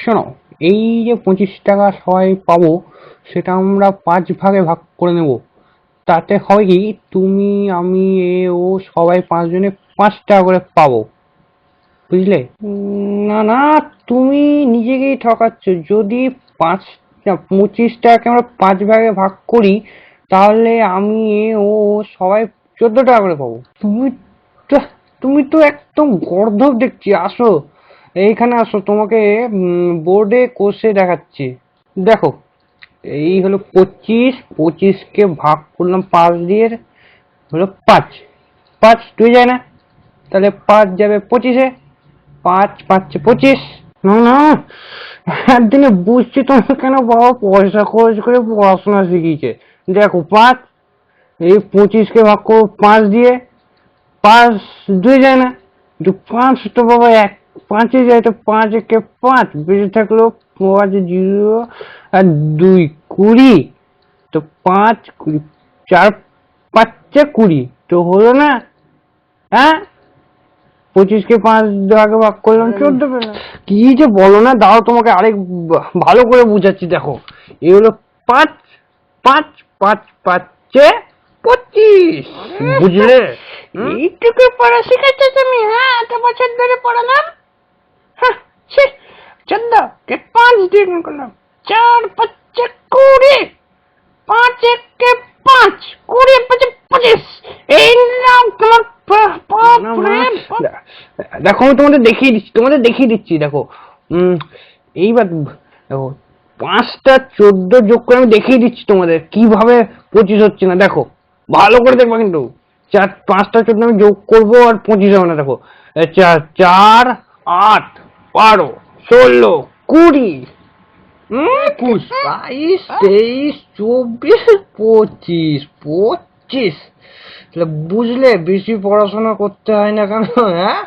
শোনো, এই যে 25 টাকা সবাই পাবো, সেটা আমরা 5 ভাগে ভাগ করে নেব। তাতে হয় কি, তুমি আমি এ ও সবাই 5 জনে 5 টাকা করে পাবো, বুঝলে? না না, তুমি নিজেকেই ঠকাচ্ছ। যদি পাঁচ 25 টাকাকে আমরা 5 ভাগে ভাগ করি, তাহলে আমি এ ও সবাই 14 টাকা করে পাবো। তুমি তো একদম গর্দভ দেখছি। আসো, এইখানে আসো, তোমাকে বোর্ডে কষে দেখাচ্ছি। দেখো, এই হলো 25, 25কে ভাগ করলাম 5 দিয়ে, হলো 5। 5 2 যায় না, তাহলে 5 যাবে 25-এ। 5 5 25। না না, একদিনে বুঝছি তোমার কেন বাবা পয়সা খরচ করে পড়াশোনা শিখিয়েছে। দেখো, 5, এই 25কে ভাগ করবো 5 দিয়ে, 5 2 যায় না, 5 তো বাবা 5-এ যায়, তো 5 একে 5 বেঁচে থাকলো 5 0 আর 2 20। তো 5 20, 4 5 20, তো হলো না? হ্যাঁ, 25কে 5 ভাগে ভাগ করলাম 14 পেলাম। কি যে বলো না, দাও তোমাকে আরেক ভালো করে বুঝাচ্ছি। দেখো, এই হলো 5, 5 5 5 25, বুঝলে? এইটুকু পড়া শিখেছো তুমি? হ্যাঁ, এত বছর ধরে পড়ালাম। হ্যাঁ, ছি। 14কে 5 দিয়ে গুণ করলাম, 4 5 20, 5 1 5, 20 5 25। এই নাও তোমার না না, দেখো আমি তোমাদের দেখিয়ে দিচ্ছি। দেখো, এইবার দেখো, 5টা 14 যোগ করে আমি দেখিয়ে দিচ্ছি তোমাদের কিভাবে 25 হচ্ছে না। দেখো, ভালো করে দেখবা কিন্তু। 5টা 14 আমি যোগ করবো আর 25 হবে না। দেখো, 4 4 8 12 16 20 21 22 23 24 25 25। তাহলে বুঝলে, বেশি পড়াশোনা করতে হয় না কেন, হ্যাঁ?